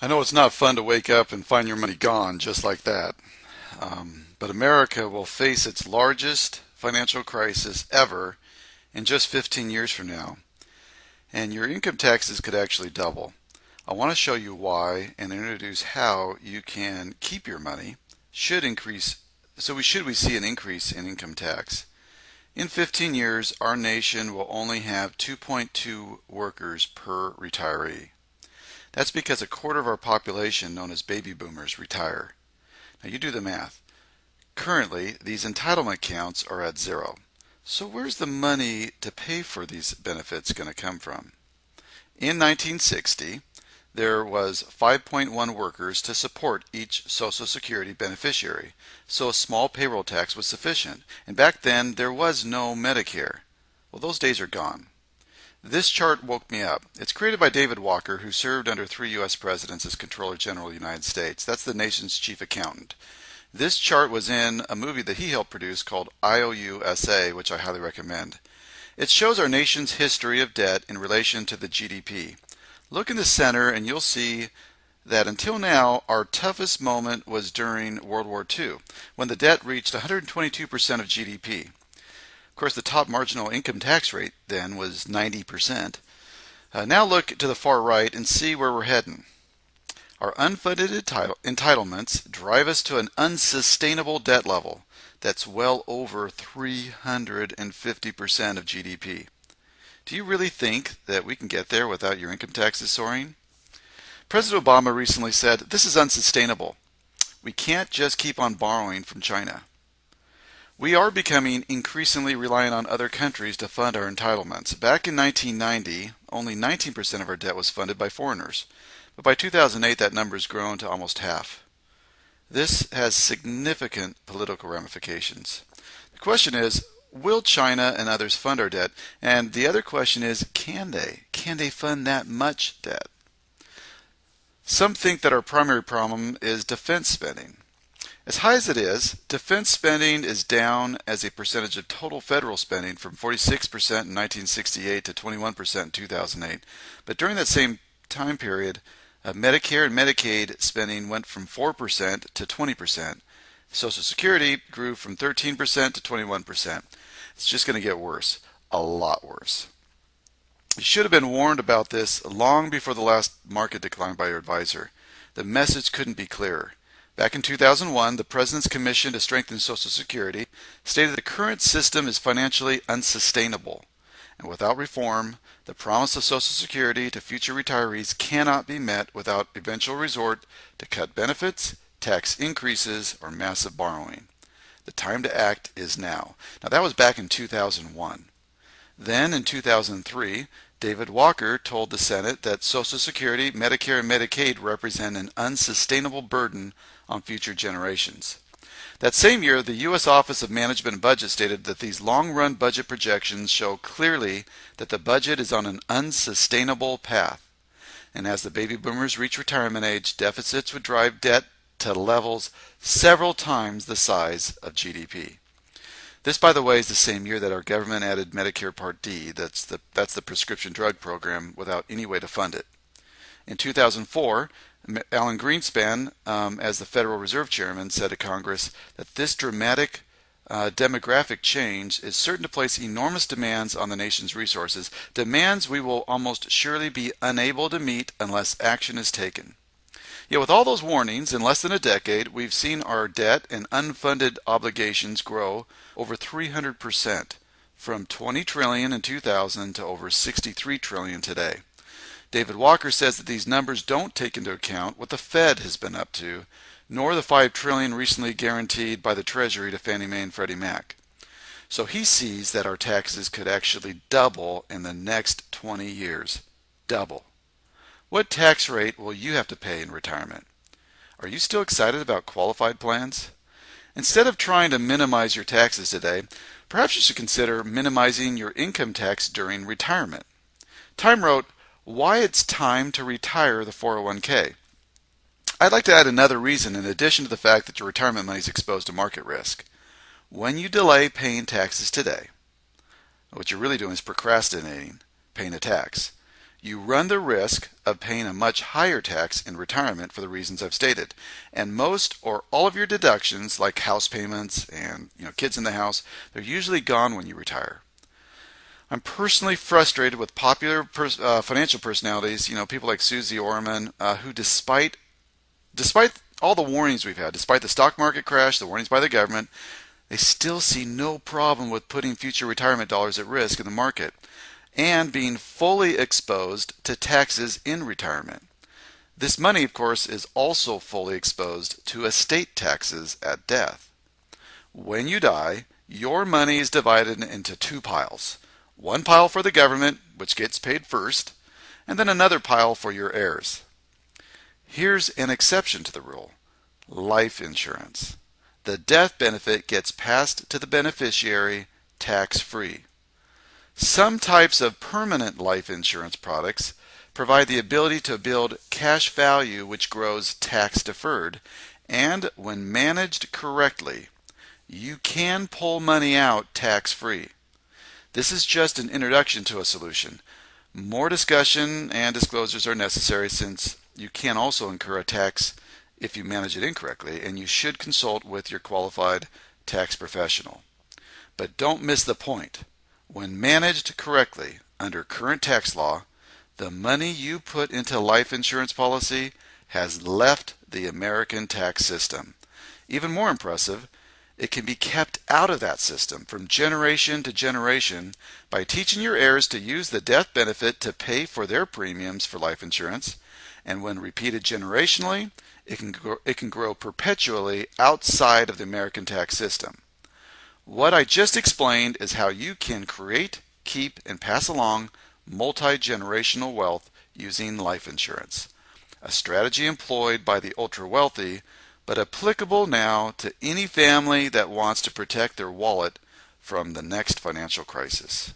I know it's not fun to wake up and find your money gone just like that, but America will face its largest financial crisis ever in just 15 years from now, and your income taxes could actually double. I want to show you why and introduce how you can keep your money. Should increase, so we see an increase in income tax. In 15 years, our nation will only have 2.2 workers per retiree. That's because a quarter of our population, known as baby boomers, retire. Now you do the math. Currently, these entitlement counts are at zero. So where's the money to pay for these benefits going to come from? In 1960, there was 5.1 workers to support each Social Security beneficiary, so a small payroll tax was sufficient. And back then, there was no Medicare. Well, those days are gone. This chart woke me up. It's created by David Walker, who served under 3 U.S. presidents as Comptroller General of the United States. That's the nation's chief accountant. This chart was in a movie that he helped produce called IOUSA, which I highly recommend. It shows our nation's history of debt in relation to the GDP. Look in the center and you'll see that until now, our toughest moment was during World War II, when the debt reached 122% of GDP. Of course, the top marginal income tax rate then was 90%. Now look to the far right and see where we're heading. Our unfunded entitlements drive us to an unsustainable debt level that's well over 350% of GDP. Do you really think that we can get there without your income taxes soaring? President Obama recently said, "This is unsustainable. We can't just keep on borrowing from China." We are becoming increasingly reliant on other countries to fund our entitlements. Back in 1990, only 19% of our debt was funded by foreigners. But by 2008, that number has grown to almost half. This has significant political ramifications. The question is, will China and others fund our debt? And the other question is, can they? Can they fund that much debt? Some think that our primary problem is defense spending. As high as it is, defense spending is down as a percentage of total federal spending from 46% in 1968 to 21% in 2008. But during that same time period, Medicare and Medicaid spending went from 4% to 20%. Social Security grew from 13% to 21%. It's just going to get worse, a lot worse. You should have been warned about this long before the last market decline by your advisor. The message couldn't be clearer. Back in 2001, the President's Commission to Strengthen Social Security stated the current system is financially unsustainable. And without reform, the promise of Social Security to future retirees cannot be met without eventual resort to cut benefits, tax increases, or massive borrowing. The time to act is now. Now that was back in 2001. Then in 2003, David Walker told the Senate that Social Security, Medicare, and Medicaid represent an unsustainable burden on future generations. That same year, the U.S. Office of Management and Budget stated that these long-run budget projections show clearly that the budget is on an unsustainable path. And as the baby boomers reach retirement age, deficits would drive debt to levels several times the size of GDP. This, by the way, is the same year that our government added Medicare Part D. That's the prescription drug program without any way to fund it. In 2004, Alan Greenspan, as the Federal Reserve Chairman, said to Congress that this dramatic demographic change is certain to place enormous demands on the nation's resources, demands we will almost surely be unable to meet unless action is taken. Yet with all those warnings, in less than a decade, we've seen our debt and unfunded obligations grow over 300%, from 20 trillion in 2000 to over 63 trillion today. David Walker says that these numbers don't take into account what the Fed has been up to, nor the $5 trillion recently guaranteed by the Treasury to Fannie Mae and Freddie Mac. So he sees that our taxes could actually double in the next 20 years. Double. What tax rate will you have to pay in retirement? Are you still excited about qualified plans? Instead of trying to minimize your taxes today, perhaps you should consider minimizing your income tax during retirement. Time wrote, "Why it's time to retire the 401k." I'd like to add another reason in addition to the fact that your retirement money is exposed to market risk. When you delay paying taxes today, what you're really doing is procrastinating paying a tax. You run the risk of paying a much higher tax in retirement for the reasons I've stated. And most or all of your deductions, like house payments and kids in the house, they're usually gone when you retire. I'm personally frustrated with popular financial personalities, people like Susie Orman, who despite all the warnings we've had, despite the stock market crash, the warnings by the government, they still see no problem with putting future retirement dollars at risk in the market and being fully exposed to taxes in retirement. This money, of course, is also fully exposed to estate taxes at death. When you die, your money is divided into two piles. One pile for the government, which gets paid first, and then another pile for your heirs. Here's an exception to the rule: life insurance. The death benefit gets passed to the beneficiary tax-free. Some types of permanent life insurance products provide the ability to build cash value which grows tax-deferred, and when managed correctly, you can pull money out tax-free. This is just an introduction to a solution. More discussion and disclosures are necessary since you can also incur a tax if you manage it incorrectly, and you should consult with your qualified tax professional. But don't miss the point. When managed correctly under current tax law, the money you put into life insurance policy has left the American tax system. Even more impressive, it can be kept out of that system from generation to generation by teaching your heirs to use the death benefit to pay for their premiums for life insurance, and when repeated generationally, it can grow perpetually outside of the American tax system. What I just explained is how you can create, keep, and pass along multi-generational wealth using life insurance, a strategy employed by the ultra-wealthy, but applicable now to any family that wants to protect their wallet from the next financial crisis.